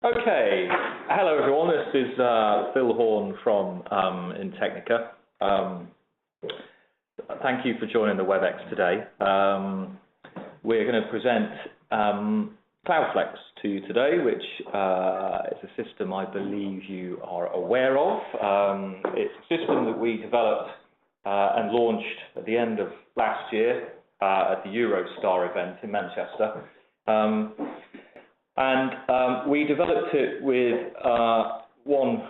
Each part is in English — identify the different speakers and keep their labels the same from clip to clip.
Speaker 1: Okay, hello everyone, this is Phil Horn from Technica. Thank you for joining the WebEx today. We're going to present CloudFlex to you today, which is a system I believe you are aware of. It's a system that we developed and launched at the end of last year at the Eurostar event in Manchester. We developed it with one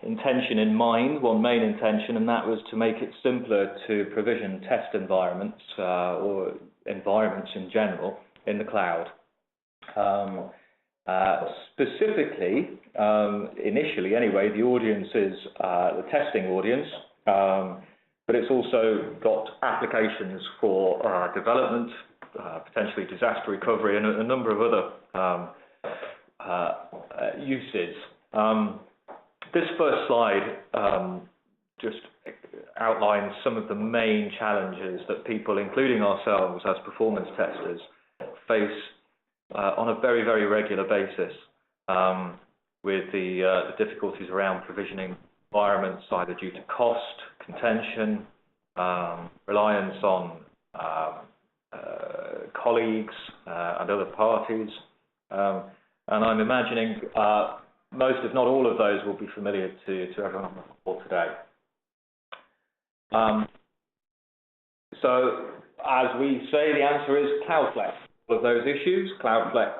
Speaker 1: intention in mind, one main intention, and that was to make it simpler to provision test environments or environments in general in the cloud. Specifically, initially anyway, the audience is the testing audience, but it's also got applications for development, potentially disaster recovery, and a number of other uses. This first slide just outlines some of the main challenges that people, including ourselves as performance testers, face on a very, very regular basis with the difficulties around provisioning environments, either due to cost, contention, reliance on colleagues and other parties, and I'm imagining most, if not all of those, will be familiar to everyone on the call today. So, as we say, the answer is CloudFlex. All of those issues, CloudFlex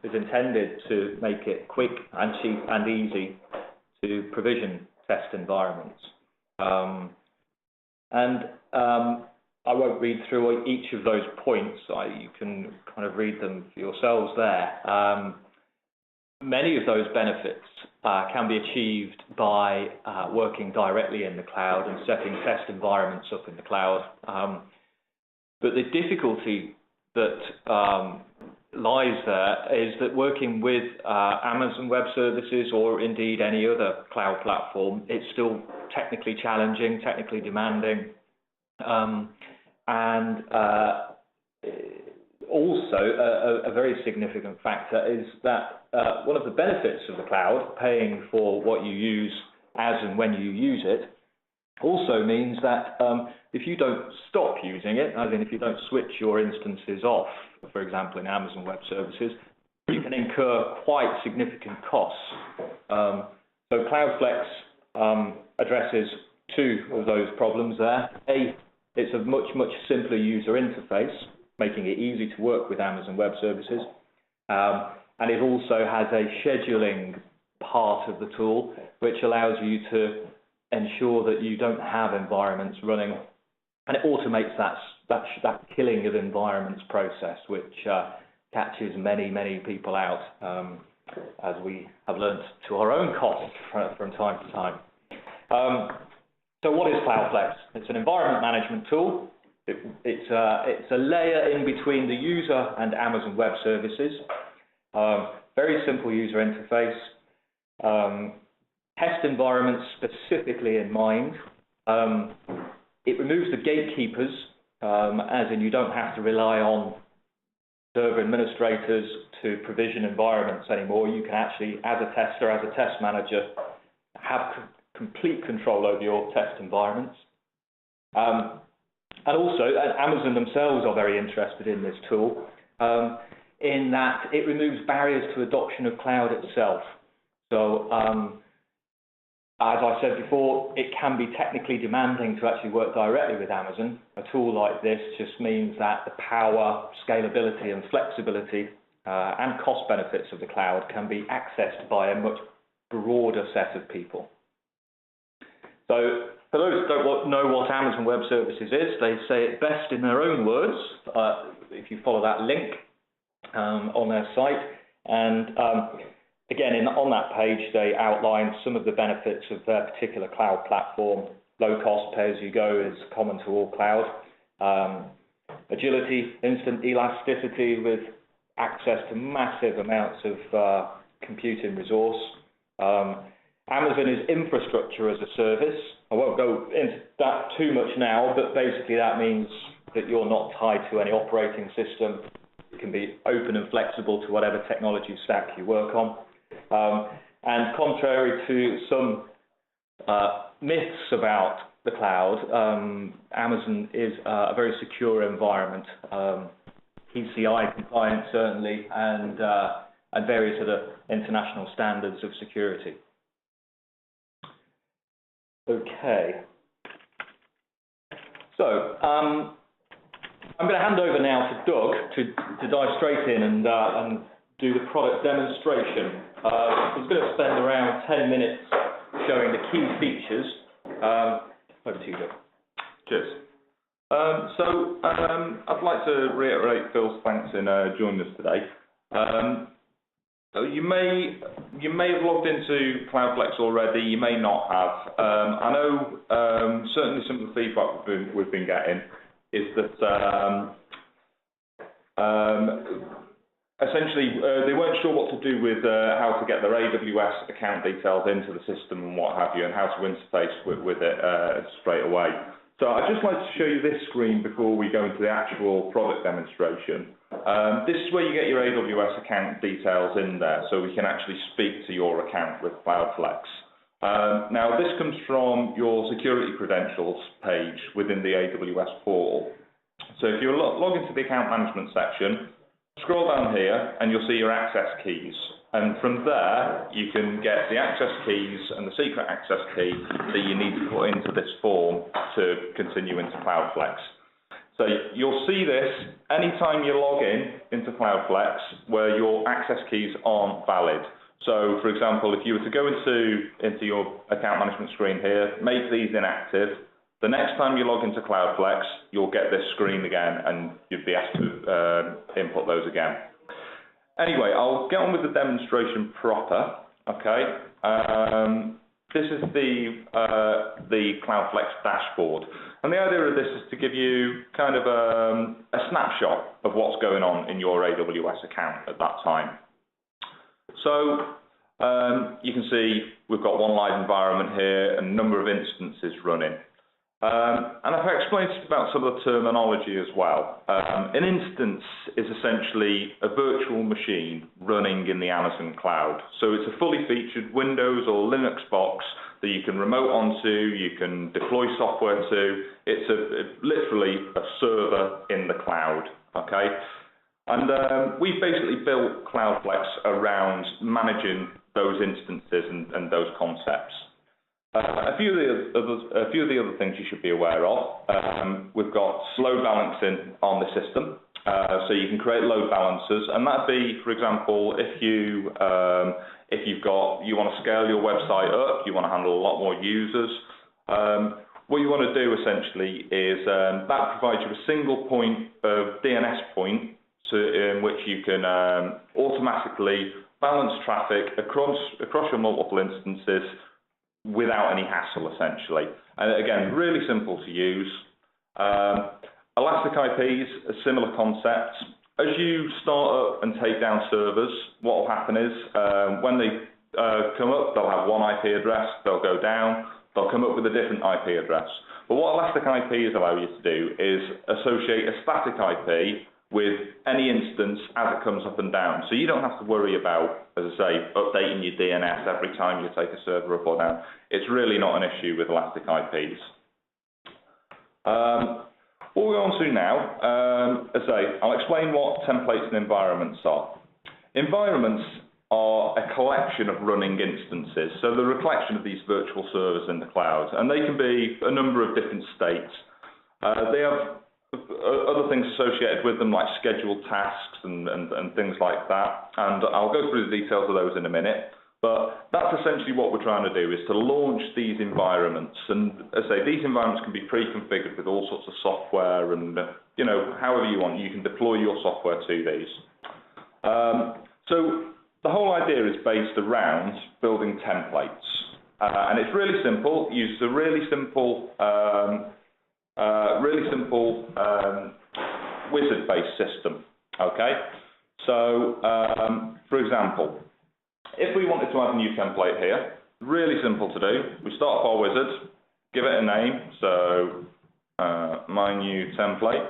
Speaker 1: is intended to make it quick and cheap and easy to provision test environments. I won't read through each of those points. You can kind of read them for yourselves there. Many of those benefits can be achieved by working directly in the cloud and setting test environments up in the cloud. But the difficulty that lies there is that working with Amazon Web Services or indeed any other cloud platform, it's still technically challenging, technically demanding. Also, a very significant factor is that one of the benefits of the cloud, paying for what you use as and when you use it, also means that if you don't stop using it, as in if you don't switch your instances off, for example in Amazon Web Services, you can incur quite significant costs. So CloudFlex addresses two of those problems there. It's a much, much simpler user interface, making it easy to work with Amazon Web Services. And it also has a scheduling part of the tool, which allows you to ensure that you don't have environments running. And it automates that killing of environments process, which catches many, many people out, as we have learned to our own cost from time to time. So what is CloudFlex? It's an environment management tool. It's a layer in between the user and Amazon Web Services. Very simple user interface. Test environments specifically in mind. It removes the gatekeepers, as in you don't have to rely on server administrators to provision environments anymore. You can actually, as a tester, as a test manager, have complete control over your test environments. And also, Amazon themselves are very interested in this tool, in that it removes barriers to adoption of cloud itself. So, as I said before, it can be technically demanding to actually work directly with Amazon. A tool like this just means that the power, scalability and flexibility and cost benefits of the cloud can be accessed by a much broader set of people. So, for those who don't know what Amazon Web Services is, they say it best in their own words, if you follow that link on their site. And again, on that page, they outline some of the benefits of their particular cloud platform. Low cost, pay-as-you-go is common to all cloud. Agility, instant elasticity with access to massive amounts of computing resource. Amazon is infrastructure as a service. I won't go into that too much now, but basically that means that you're not tied to any operating system. It can be open and flexible to whatever technology stack you work on. And contrary to some myths about the cloud, Amazon is a very secure environment, PCI compliant certainly, and various other international standards of security. Okay. So I'm going to hand over now to Doug to dive straight in and do the product demonstration. He's going to spend around 10 minutes showing the key features. Over to you, Doug.
Speaker 2: Cheers. I'd like to reiterate Phil's thanks in joining us today. So you may have logged into Cloudflex already. You may not have. I know certainly some of the feedback we've been getting is that essentially they weren't sure what to do with how to get their AWS account details into the system and what have you, and how to interface with it straight away. So I'd just like to show you this screen before we go into the actual product demonstration. This is where you get your AWS account details in there, so we can actually speak to your account with Cloudflex. Now this comes from your security credentials page within the AWS portal. So if you log into the account management section, scroll down here and you'll see your access keys. And from there, you can get the access keys and the secret access key that you need to put into this form to continue into Cloudflex. So you'll see this anytime you log into Cloudflex where your access keys aren't valid. So for example, if you were to go into your account management screen here, make these inactive, the next time you log into Cloudflex, you'll get this screen again and you'll be asked to input those again. Anyway, I'll get on with the demonstration proper, okay? This is the Cloudflex dashboard. And the idea of this is to give you kind of a snapshot of what's going on in your AWS account at that time. So you can see we've got one live environment here and a number of instances running. And I've explained about some of the terminology as well. An instance is essentially a virtual machine running in the Amazon cloud. So it's a fully featured Windows or Linux box that you can remote onto, you can deploy software to. It's literally a server in the cloud, okay? And we've basically built Cloudflex around managing those instances and those concepts. A few of the other things you should be aware of. We've got load balancing on the system, so you can create load balancers, and that'd be, for example, if you want to scale your website up, you want to handle a lot more users. What you want to do essentially is that provides you a single point of DNS point in which you can automatically balance traffic across your multiple instances without any hassle, essentially. And again, really simple to use. Elastic IPs, a similar concept. As you start up and take down servers, what will happen is when they come up, they'll have one IP address, they'll go down, they'll come up with a different IP address. But what Elastic IPs allow you to do is associate a static IP with any instance as it comes up and down. So you don't have to worry about, as I say, updating your DNS every time you take a server up or down. It's really not an issue with Elastic IPs. What we're on to now, as I say, I'll explain what templates and environments are. Environments are a collection of running instances. So they're a collection of these virtual servers in the cloud, and they can be a number of different states. They have other things associated with them, like scheduled tasks and things like that, and I'll go through the details of those in a minute. But that's essentially what we're trying to do, is to launch these environments. And as I say, these environments can be pre-configured with all sorts of software, and you know, however you want, you can deploy your software to these. So the whole idea is based around building templates, and it's really simple. It uses a really simple wizard-based system. Okay, so for example, if we wanted to add a new template here, really simple to do. We start up our wizard, give it a name, so my new template.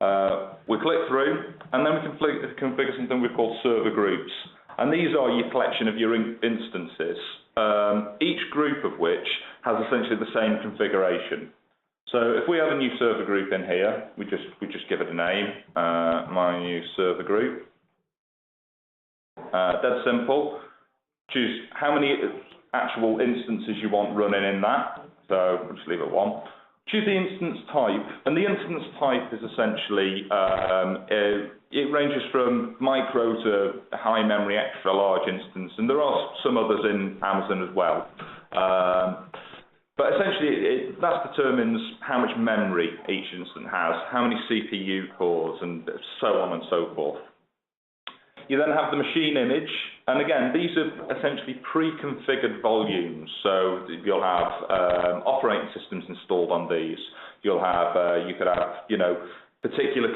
Speaker 2: We click through, and then we can configure something we call server groups. And these are your collection of your instances, each group of which has essentially the same configuration. So if we have a new server group in here, we just give it a name, my new server group. Dead simple. Choose how many actual instances you want running in that. So we'll just leave it 1. Choose the instance type, and the instance type is essentially, it ranges from micro to high memory extra large instance, and there are some others in Amazon as well. But essentially, that determines how much memory each instance has, how many CPU cores, and so on and so forth. You then have the machine image, and again, these are essentially pre-configured volumes. So you'll have operating systems installed on these. You'll have, you could have, particular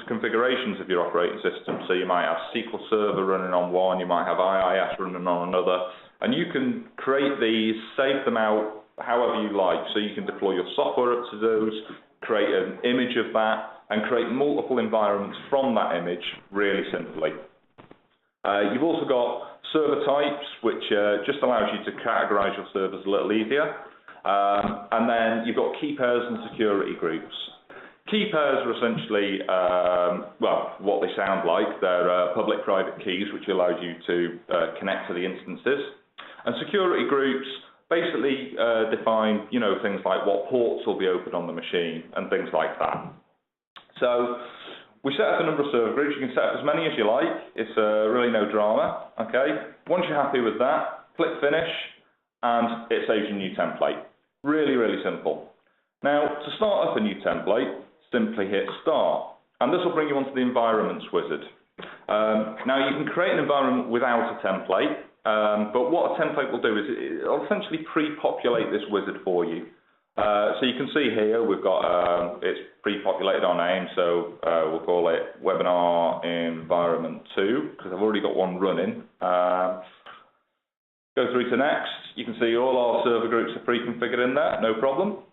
Speaker 2: configurations of your operating system. So you might have SQL Server running on one, you might have IIS running on another, and you can create these, save them out however you like. So you can deploy your software up to those, create an image of that, and create multiple environments from that image really simply. You've also got server types, which just allows you to categorize your servers a little easier. And then you've got key pairs and security groups. Key pairs are essentially, well, what they sound like. They're public-private keys, which allows you to connect to the instances. And security groups basically define, things like what ports will be open on the machine and things like that. So we set up a number of server groups. You can set up as many as you like. It's really no drama. Okay. Once you're happy with that, click Finish, and it saves your new template. Really, really simple. Now, to start up a new template, simply hit Start, and this will bring you onto the Environments wizard. Now, you can create an environment without a template, but what a template will do is it'll essentially pre-populate this wizard for you. So you can see here we've got, it's pre-populated our name, so we'll call it Webinar Environment 2, because I've already got one running. Go through to Next. You can see all our server groups are pre-configured in there, no problem.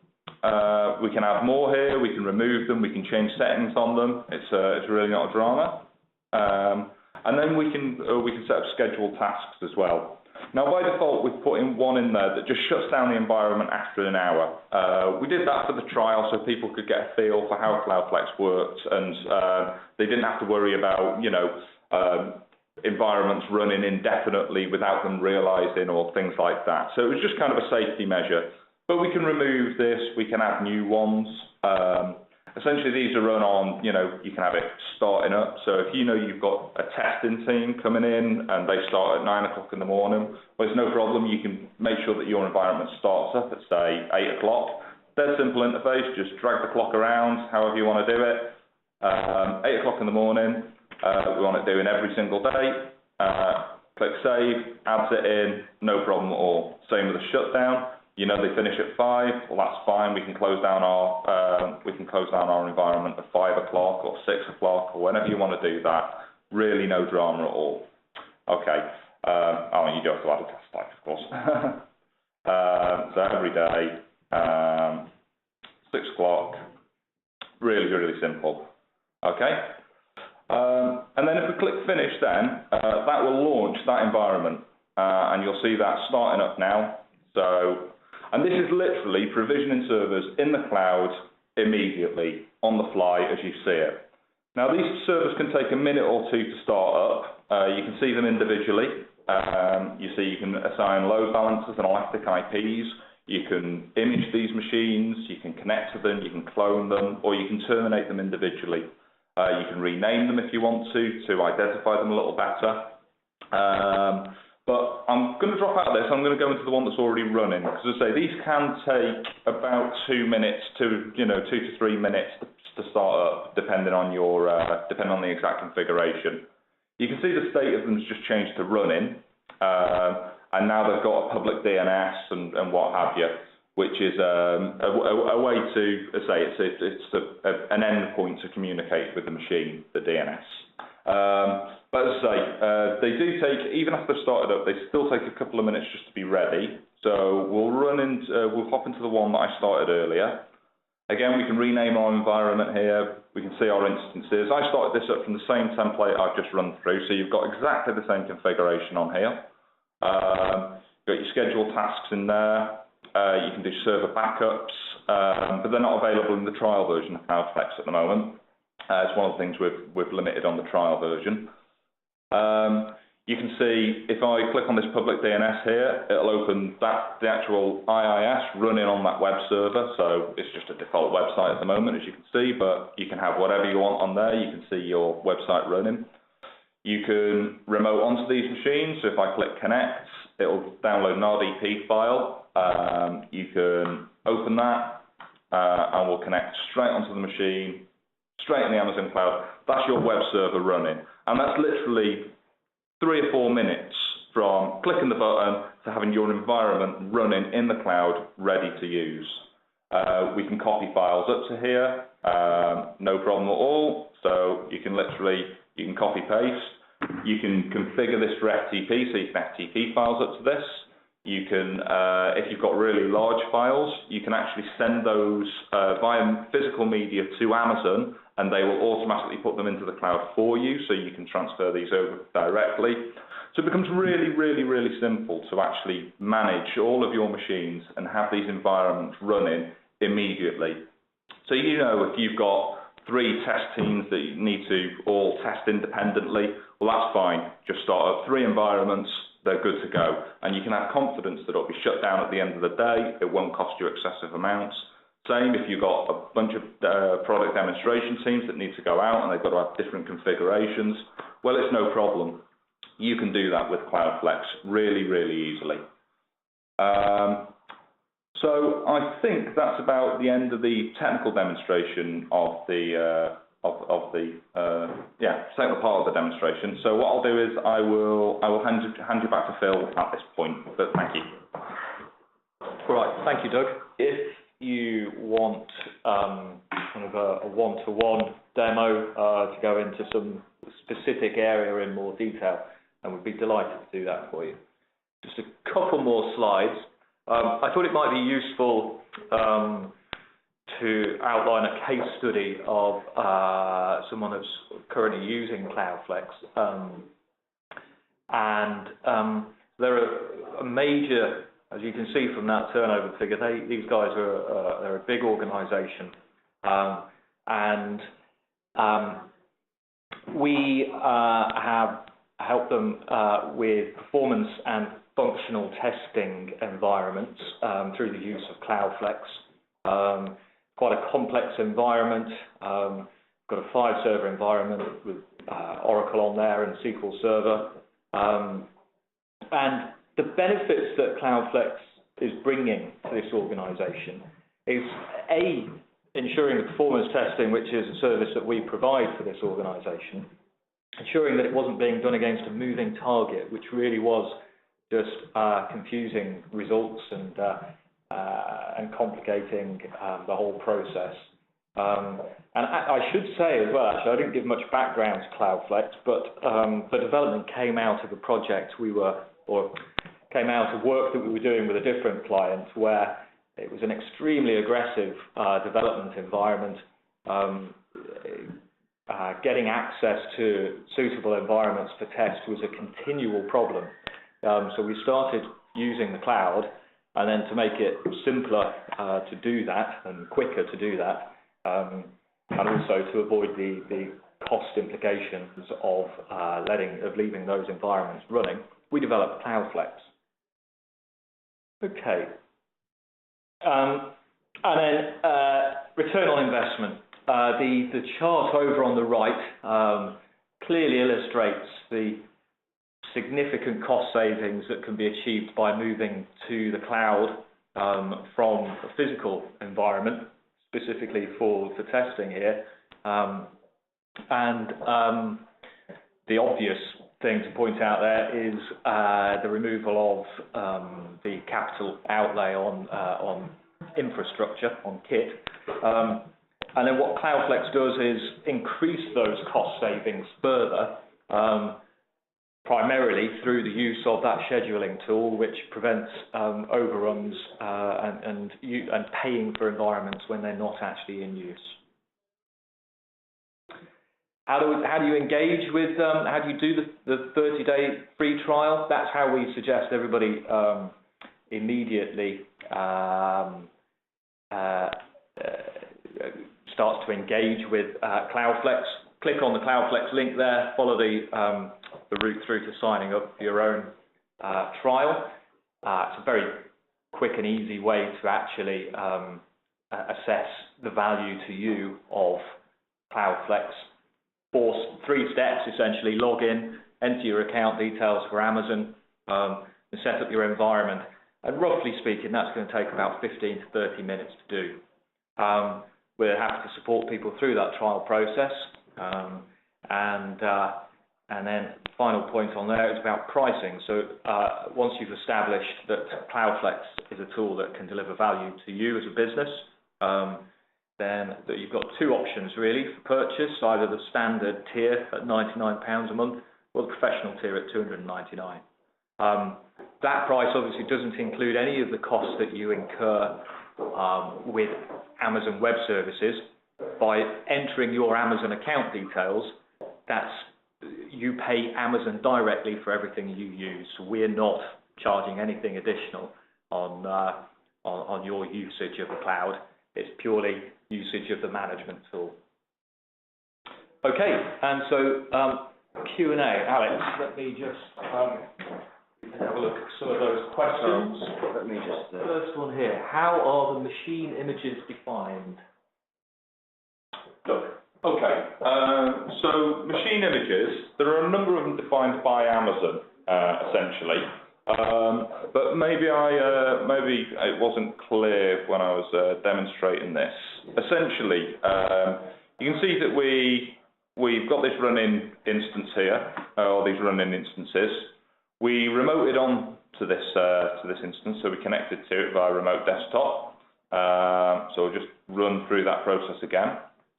Speaker 2: We can add more here, we can remove them, we can change settings on them. It's really not a drama. And then we can set up scheduled tasks as well. Now, by default, we've put in one in there that just shuts down the environment after an hour. We did that for the trial so people could get a feel for how Cloudflex worked, and they didn't have to worry about, environments running indefinitely without them realizing or things like that. So it was just kind of a safety measure. But we can remove this, we can add new ones. Essentially, these are run on, you can have it starting up. So if you've got a testing team coming in and they start at 9 o'clock in the morning, well, it's no problem. You can make sure that your environment starts up at, say, 8 o'clock. Dead simple interface, just drag the clock around, however you want to do it. 8 o'clock in the morning, we want it doing every single day. Click Save, adds it in, no problem at all. Same with the shutdown. They finish at 5. Well, that's fine. We can close down our environment at 5 o'clock or 6 o'clock or whenever you want to do that. Really, no drama at all. Okay. You do have to add a test type, of course. So every day, 6 o'clock. Really, really simple. Okay. And then if we click Finish, then that will launch that environment, and you'll see that starting up now. And this is literally provisioning servers in the cloud immediately, on the fly, as you see it. Now, these servers can take a minute or two to start up. You can see them individually. You can assign load balancers and elastic IPs. You can image these machines. You can connect to them. You can clone them, or you can terminate them individually. You can rename them if you want to identify them a little better. But I'm going to drop out of this. I'm going to go into the one that's already running. Because as I say, these can take about 2 minutes to 2 to 3 minutes to start up, depending on the exact configuration. You can see the state of them has just changed to running, and now they've got a public DNS and what have you, which is a way to, as I say, it's an endpoint to communicate with the machine, the DNS. But as I say, they do take, even after they've started up, they still take a couple of minutes just to be ready. So we'll hop into the one that I started earlier. Again, we can rename our environment here. We can see our instances. I started this up from the same template I've just run through, so you've got exactly the same configuration on here. You've got your scheduled tasks in there. You can do server backups, but they're not available in the trial version of CloudFlex at the moment. It's one of the things we've limited on the trial version. You can see if I click on this public DNS here, it'll open the actual IIS running on that web server. So it's just a default website at the moment, as you can see, but you can have whatever you want on there. You can see your website running. You can remote onto these machines. So if I click connect, it'll download an RDP file. You can open that and we'll connect straight onto the machine, straight in the Amazon cloud. That's your web server running. And that's literally 3 or 4 minutes from clicking the button to having your environment running in the cloud ready to use. We can copy files up to here, no problem at all. So you can copy paste. You can configure this for FTP, so you can FTP files up to this. You can, if you've got really large files, you can actually send those via physical media to Amazon, and they will automatically put them into the cloud for you, so you can transfer these over directly. So it becomes really, really, really simple to actually manage all of your machines and have these environments running immediately. So you know if you've got 3 test teams that you need to all test independently, well that's fine. Just start up 3 environments, they're good to go. And you can have confidence that it'll be shut down at the end of the day, it won't cost you excessive amounts. Same if you've got a bunch of product demonstration teams that need to go out and they've got to have different configurations. Well, it's no problem. You can do that with CloudFlex really, really easily. So I think that's about the end of the technical demonstration of the technical part of the demonstration. So what I'll do is I will hand you back to Phil at this point. But thank you.
Speaker 1: All right, thank you, Doug. If you want kind of a one-to-one demo to go into some specific area in more detail, and we'd be delighted to do that for you. Just a couple more slides. I thought it might be useful to outline a case study of someone that's currently using CloudFlex. They're a major, as you can see from that turnover figure, these guys they're a big organisation, and we have helped them with performance and functional testing environments through the use of CloudFlex. Quite a complex environment. Got a 5-server environment with Oracle on there and SQL Server. And the benefits that CloudFlex is bringing to this organisation is A, ensuring the performance testing, which is a service that we provide for this organisation, ensuring that it wasn't being done against a moving target, which really was just confusing results and complicating the whole process. And I should say as well, actually, I didn't give much background to CloudFlex, but the development came out of a project came out of work that we were doing with a different client, where it was an extremely aggressive development environment. Getting access to suitable environments for test was a continual problem. So we started using the cloud, and then to make it simpler to do that and quicker to do that, and also to avoid the cost implications of leaving those environments running, we developed CloudFlex. Okay. And then return on investment. The chart over on the right clearly illustrates the significant cost savings that can be achieved by moving to the cloud from a physical environment, specifically for testing here. The obvious thing to point out there is the removal of the capital outlay on infrastructure, on kit. And then what CloudFlex does is increase those cost savings further primarily through the use of that scheduling tool, which prevents overruns and paying for environments when they're not actually in use. How do you engage with, how do you do the 30-day free trial? That's how we suggest everybody immediately starts to engage with Cloudflex. Click on the Cloudflex link there, follow the route through to signing up for your own trial. It's a very quick and easy way to actually assess the value to you of Cloudflex. Three steps essentially: log in, enter your account details for Amazon, and set up your environment. And roughly speaking, that's going to take about 15 to 30 minutes to do. We're happy to support people through that trial process. And then the final point on there is about pricing. So once you've established that Cloudflex is a tool that can deliver value to you as a business, then you've got two options really for purchase: either the standard tier at £99 a month or the professional tier at £299. That price obviously doesn't include any of the costs that you incur with Amazon Web Services. By entering your Amazon account details, you pay Amazon directly for everything you use. So we're not charging anything additional on your usage of the cloud. It's purely usage of the management tool. Okay, and so Q&A. Alex, let me just have a look at some of those questions.
Speaker 3: Let me just...
Speaker 1: First one here. How are the machine images defined?
Speaker 2: Look, okay, so machine images, there are a number of them defined by Amazon, essentially. But maybe it wasn't clear when I was demonstrating this. Essentially, you can see that we've got this running instance here, or these running instances. We remoted on to this instance, so we connected to it via remote desktop. So we'll just run through that process again.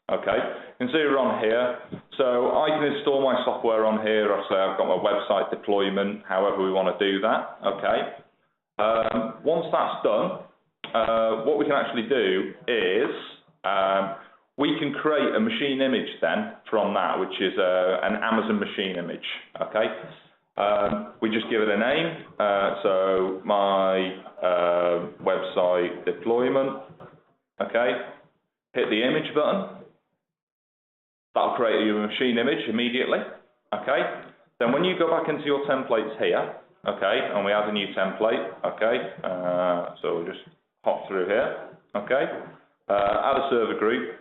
Speaker 2: Okay, you can see we're on here. So I can install my software on here. I'll say I've got my website deployment, however we want to do that. Okay. Once that's done, what we can actually do is we can create a machine image then from that, which is an Amazon machine image. Okay. We just give it a name. So my website deployment. Okay. Hit the image button. That'll create you a machine image immediately, okay? Then when you go back into your templates here, okay, and we add a new template, okay, so we'll just hop through here, okay, add a server group,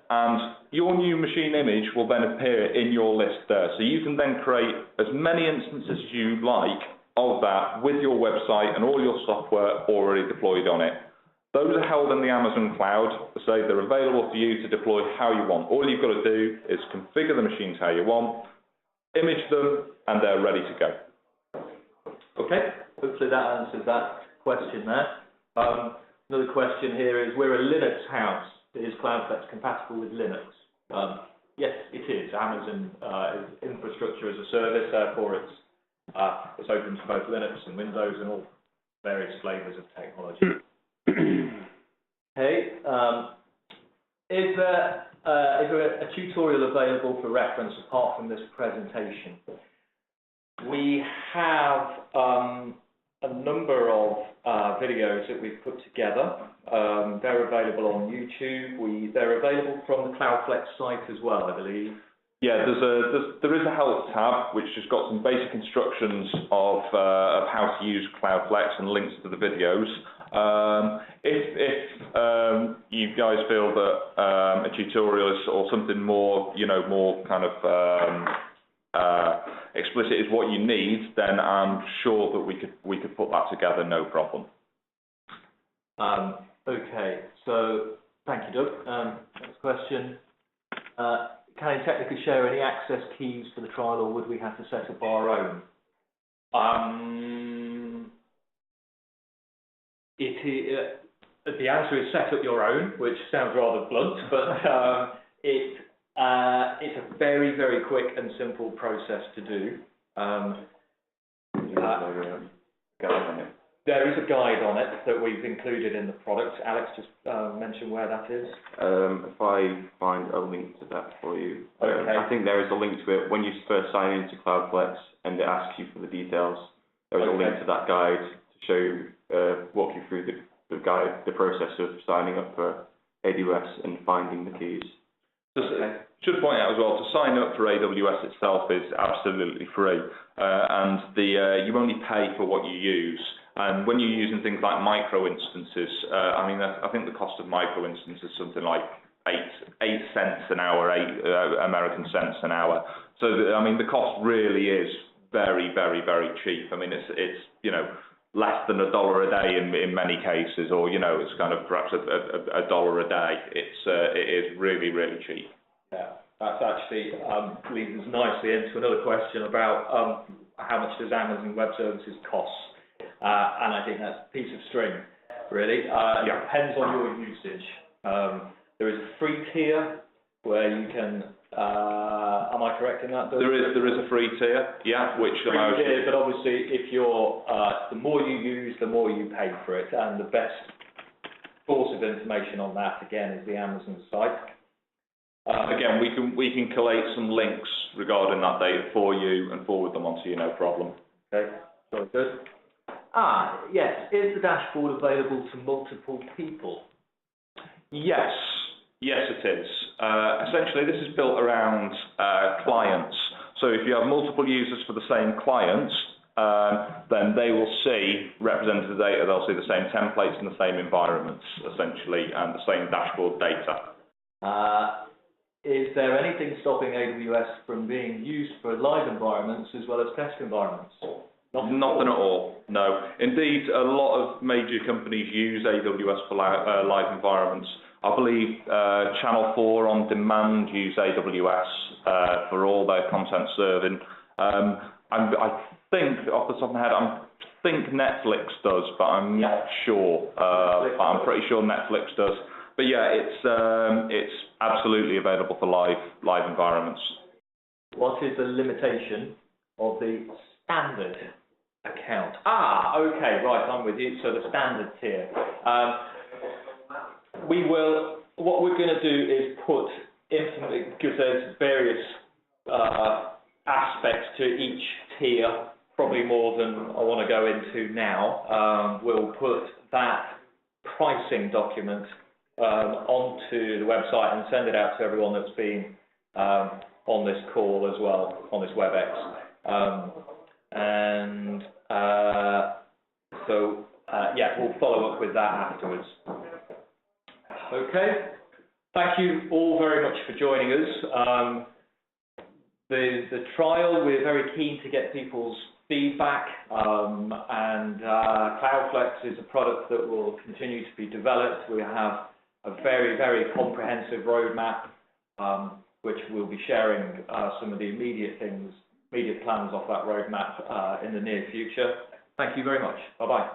Speaker 2: and your new machine image will then appear in your list there. So you can then create as many instances as you like of that with your website and all your software already deployed on it. Those are held in the Amazon cloud, so they're available for you to deploy how you want. All you've got to do is configure the machines how you want, image them, and they're ready to go.
Speaker 1: Okay, hopefully that answers that question there. Another question here is, we're a Linux house. Is Cloudflex compatible with Linux? Yes, it is. Amazon is infrastructure as a service, therefore it's open to both Linux and Windows and all various flavors of technology. Hey, is there a tutorial available for reference apart from this presentation? We have a number of videos that we've put together. They're available on YouTube. They're available from the Cloudflex site as well, I believe.
Speaker 2: Yeah, there is a help tab which has got some basic instructions of how to use Cloudflex and links to the videos. If you guys feel that a tutorial is, or something more, more kind of explicit is what you need, then I'm sure that we could put that together, no problem.
Speaker 1: Okay, so thank you, Doug. Next question. Can I technically share any access keys for the trial, or would we have to set up our own? The answer is set up your own, which sounds rather blunt, but it's a very, very quick and simple process to do. There is a guide on it that we've included in the product. Alex just mentioned where that is.
Speaker 3: If I find a link to that for you.
Speaker 1: Okay.
Speaker 3: I think there is a link to it when you first sign into CloudFlex and it asks you for the details. There is a link to that guide to show you, walk you through the process of signing up for AWS and finding the keys.
Speaker 2: Should point out as well, to sign up for AWS itself is absolutely free, and you only pay for what you use. And when you're using things like micro instances, I think the cost of micro instance is something like 8 cents an hour, 8 American cents an hour. So the cost really is very, very, very cheap. I mean, it's less than $1 a day in many cases, or it's kind of perhaps $1 a day. It is really, really cheap.
Speaker 1: Yeah, that's actually leads us nicely into another question about how much does Amazon Web Services cost, and I think that's a piece of string, really. It depends on your usage. There is a free tier where you can. Am I correct in that?
Speaker 2: There is a free tier, yeah, which allows you.
Speaker 1: But obviously, if you're the more you use, the more you pay for it, and the best source of information on that again is the Amazon site.
Speaker 2: Again, we can collate some links regarding that data for you and forward them on to you, no problem.
Speaker 1: Okay, very good. Yes, is the dashboard available to multiple people?
Speaker 2: Yes, it is. Essentially, this is built around clients. So if you have multiple users for the same client, then they will see representative data. They'll see the same templates and the same environments, essentially, and the same dashboard data.
Speaker 1: Is there anything stopping AWS from being used for live environments as well as test environments?
Speaker 2: Nothing at all, no. Indeed, a lot of major companies use AWS for live environments. I believe Channel 4 On Demand use AWS for all their content serving. I think, off the top of my head, I think Netflix does, but I'm not sure. But I'm pretty sure Netflix does. But yeah, it's absolutely available for live environments.
Speaker 1: What is the limitation of the standard account? Okay, right, I'm with you. So the standard tier. What we're going to do is put because there's various aspects to each tier, probably more than I want to go into now. We'll put that pricing document onto the website and send it out to everyone that's been on this call as well, on this WebEx. We'll follow up with that afterwards. Okay, thank you all very much for joining us. The trial, we're very keen to get people's feedback, and CloudFlex is a product that will continue to be developed. We have a very, very comprehensive roadmap, which we'll be sharing some of the immediate plans off that roadmap in the near future. Thank you very much. Bye-bye.